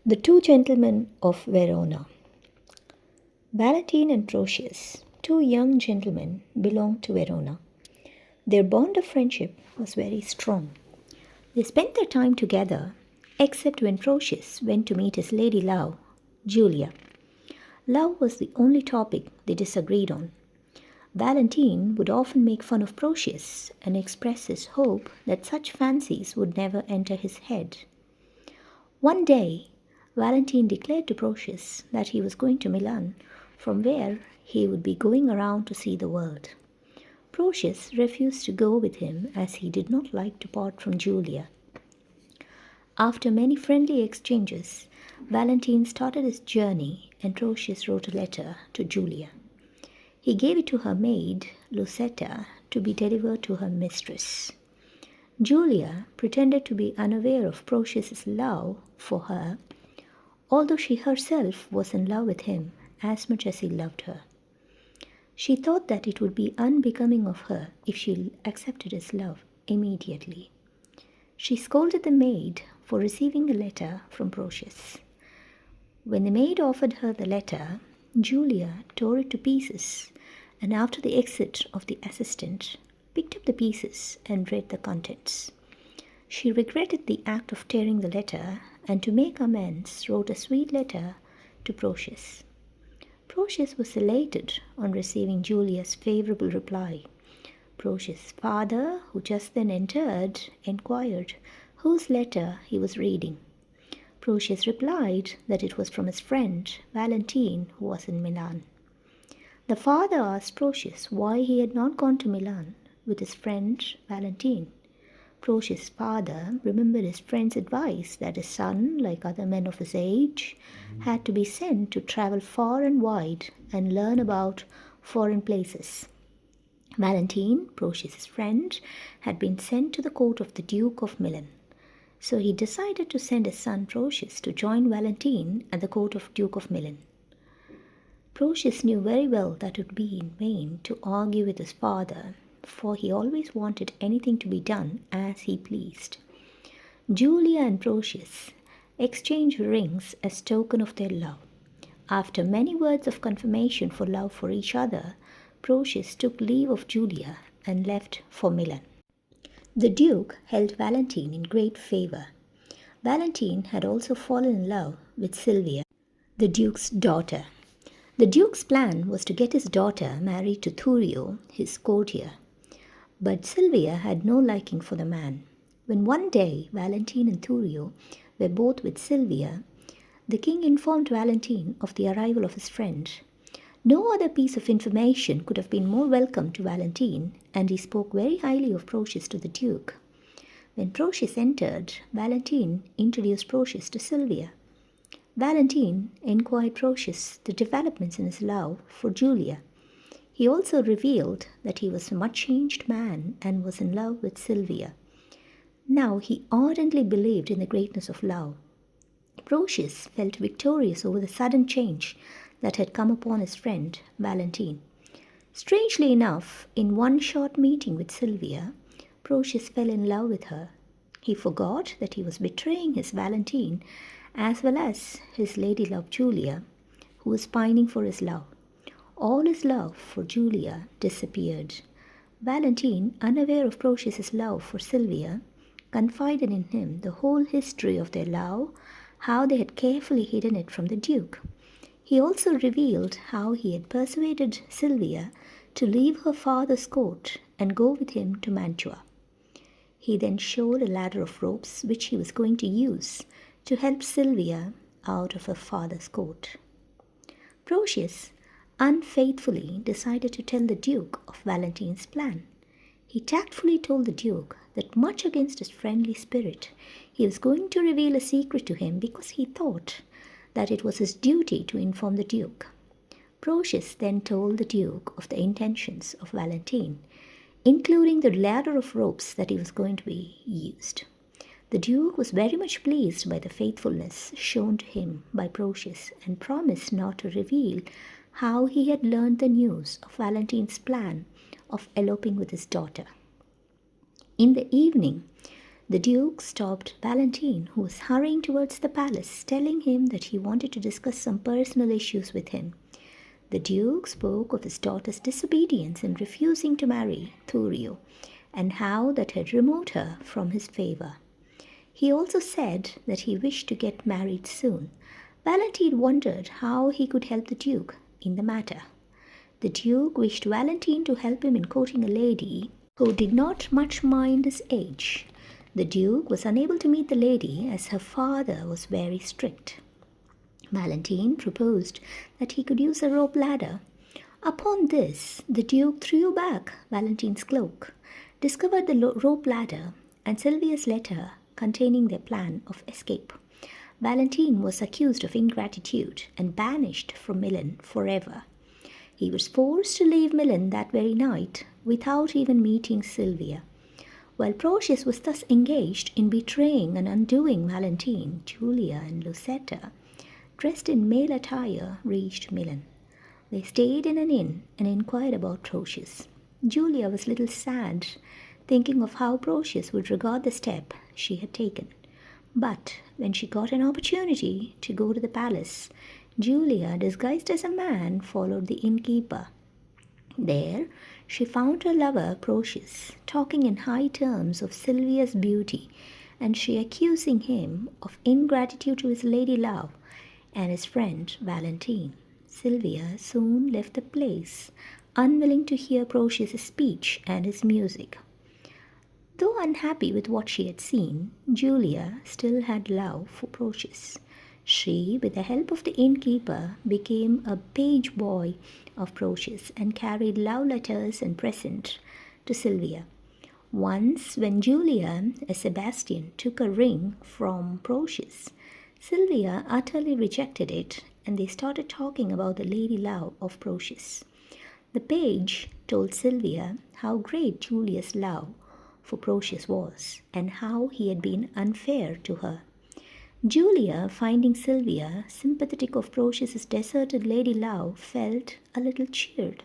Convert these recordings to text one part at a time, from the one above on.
The Two Gentlemen of Verona. Valentine and Proteus, two young gentlemen, belonged to Verona. Their bond of friendship was very strong. They spent their time together, except when Proteus went to meet his lady love, Julia. Love was the only topic they disagreed on. Valentine would often make fun of Proteus and express his hope that such fancies would never enter his head. One day, Valentine declared to Proteus that he was going to Milan, from where he would be going around to see the world. Proteus refused to go with him as he did not like to part from Julia. After many friendly exchanges, Valentine started his journey and Proteus wrote a letter to Julia. He gave it to her maid, Lucetta, to be delivered to her mistress. Julia pretended to be unaware of Proteus's love for her, although she herself was in love with him as much as he loved her. She thought that it would be unbecoming of her if she accepted his love immediately. She scolded the maid for receiving a letter from Proteus. When the maid offered her the letter, Julia tore it to pieces, and after the exit of the assistant, picked up the pieces and read the contents. She regretted the act of tearing the letter and to make amends wrote a sweet letter to Proteus. Proteus was elated on receiving Julia's favorable reply. Proteus' father, who just then entered, inquired whose letter he was reading. Proteus replied that it was from his friend Valentine, who was in Milan. The father asked Proteus why he had not gone to Milan with his friend Valentine. Proteus' father remembered his friend's advice that his son, like other men of his age, had to be sent to travel far and wide and learn about foreign places. Valentine, Proteus' friend, had been sent to the court of the Duke of Milan. So he decided to send his son Proteus to join Valentine at the court of Duke of Milan. Proteus knew very well that it would be in vain to argue with his father, for he always wanted anything to be done as he pleased. Julia and Proteus exchanged rings as token of their love. After many words of confirmation for love for each other, Proteus took leave of Julia and left for Milan. The Duke held Valentine in great favor. Valentine had also fallen in love with Sylvia, the Duke's daughter. The Duke's plan was to get his daughter married to Thurio, his courtier. But Sylvia had no liking for the man. When one day Valentine and Thurio were both with Sylvia, the king informed Valentine of the arrival of his friend. No other piece of information could have been more welcome to Valentine, and he spoke very highly of Proteus to the Duke. When Proteus entered, Valentine introduced Proteus to Sylvia. Valentine inquired Proteus the developments in his love for Julia. He also revealed that he was a much changed man and was in love with Sylvia. Now he ardently believed in the greatness of love. Proteus felt victorious over the sudden change that had come upon his friend Valentine. Strangely enough, in one short meeting with Sylvia, Proteus fell in love with her. He forgot that he was betraying his Valentine as well as his lady love Julia, who was pining for his love. All his love for Julia disappeared. Valentine, unaware of Proteus's love for Sylvia, confided in him the whole history of their love, how they had carefully hidden it from the Duke. He also revealed how he had persuaded Sylvia to leave her father's court and go with him to Mantua. He then showed a ladder of ropes which he was going to use to help Sylvia out of her father's court. Proteus unfaithfully decided to tell the Duke of Valentine's plan. He tactfully told the Duke that much against his friendly spirit, he was going to reveal a secret to him because he thought that it was his duty to inform the Duke. Proteus then told the Duke of the intentions of Valentine, including the ladder of ropes that he was going to be used. The Duke was very much pleased by the faithfulness shown to him by Proteus and promised not to reveal how he had learned the news of Valentine's plan of eloping with his daughter. In the evening, The Duke stopped Valentine, who was hurrying towards the palace, telling him that he wanted to discuss some personal issues with him. The Duke spoke of his daughter's disobedience in refusing to marry Thurio, and how that had removed her from his favor. He also said that he wished to get married soon. Valentine wondered how he could help the Duke in the matter. The Duke wished Valentine to help him in courting a lady who did not much mind his age. The Duke was unable to meet the lady as her father was very strict. Valentine proposed that he could use a rope ladder. Upon this, the Duke threw back Valentine's cloak, discovered the rope ladder, and Sylvia's letter containing their plan of escape. Valentine was accused of ingratitude and banished from Milan forever. He was forced to leave Milan that very night without even meeting Sylvia. While Porcius was thus engaged in betraying and undoing Valentine, Julia and Lucetta, dressed in male attire, reached Milan. They stayed in an inn and inquired about Porcius. Julia was a little sad, thinking of how Porcius would regard the step she had taken. But when she got an opportunity to go to the palace, Julia, disguised as a man, followed the innkeeper. There, she found her lover, Porcius, talking in high terms of Sylvia's beauty, and she accusing him of ingratitude to his lady love and his friend Valentine. Sylvia soon left the place, unwilling to hear Porcius' speech and his music. Though unhappy with what she had seen, Julia still had love for Porcius. She, with the help of the innkeeper, became a page boy of Porcius and carried love letters and presents to Sylvia. Once, when Julia, as Sebastian, took a ring from Porcius, Sylvia utterly rejected it, and they started talking about the lady love of Porcius. The page told Sylvia how great Julia's love for Porcius was, and how he had been unfair to her. Julia, finding Sylvia sympathetic of Porcius's deserted lady love, felt a little cheered.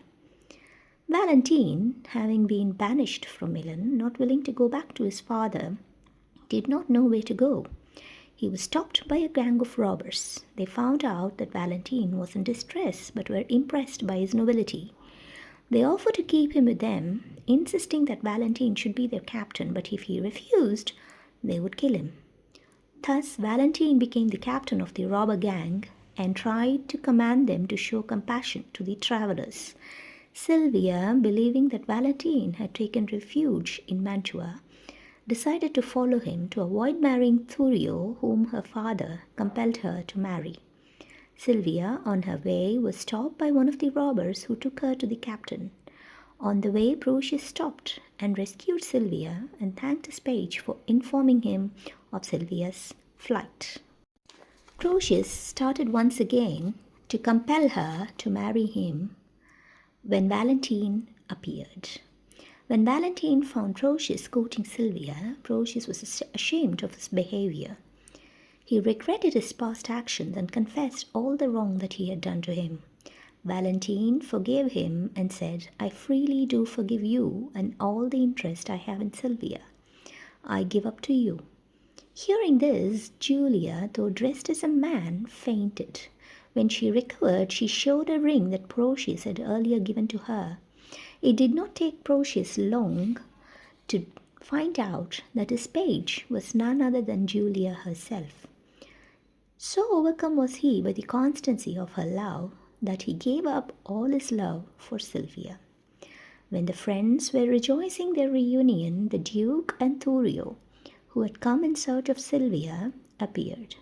Valentine, having been banished from Milan, not willing to go back to his father, did not know where to go. He was stopped by a gang of robbers. They found out that Valentine was in distress, but were impressed by his nobility. They offered to keep him with them, insisting that Valentine should be their captain, but if he refused, they would kill him. Thus, Valentine became the captain of the robber gang and tried to command them to show compassion to the travelers. Sylvia, believing that Valentine had taken refuge in Mantua, decided to follow him to avoid marrying Thurio, whom her father compelled her to marry. Sylvia, on her way, was stopped by one of the robbers who took her to the captain. On the way, Porcius stopped and rescued Sylvia and thanked his page for informing him of Sylvia's flight. Porcius started once again to compel her to marry him when Valentine appeared. When Valentine found Porcius courting Sylvia, Porcius was ashamed of his behavior. He regretted his past actions and confessed all the wrong that he had done to him. Valentine forgave him and said, "I freely do forgive you and all the interest I have in Sylvia. I give up to you." Hearing this, Julia, though dressed as a man, fainted. When she recovered, she showed a ring that Porcius had earlier given to her. It did not take Porcius long to find out that his page was none other than Julia herself. So overcome was he by the constancy of her love that he gave up all his love for Sylvia. When the friends were rejoicing their reunion, the Duke and Thurio, who had come in search of Sylvia, appeared.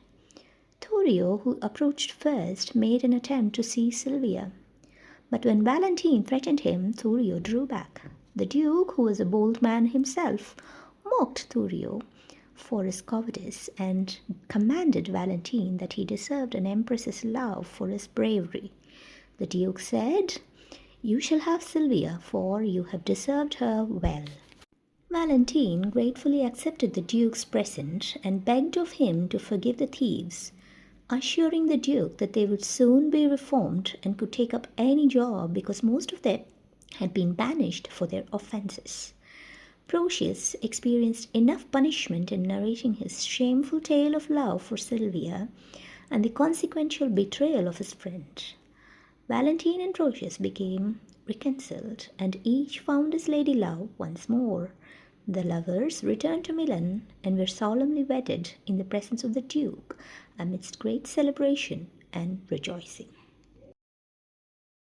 Thurio, who approached first, made an attempt to seize Sylvia. But when Valentine threatened him, Thurio drew back. The Duke, who was a bold man himself, mocked Thurio for his cowardice and commanded Valentine that he deserved an empress's love for his bravery. The Duke said, "You shall have Sylvia, for you have deserved her well." Valentine gratefully accepted the Duke's present and begged of him to forgive the thieves, assuring the Duke that they would soon be reformed and could take up any job because most of them had been banished for their offenses. Proteus experienced enough punishment in narrating his shameful tale of love for Sylvia and the consequential betrayal of his friend. Valentine and Proteus became reconciled, and each found his lady love once more. The lovers returned to Milan and were solemnly wedded in the presence of the Duke amidst great celebration and rejoicing.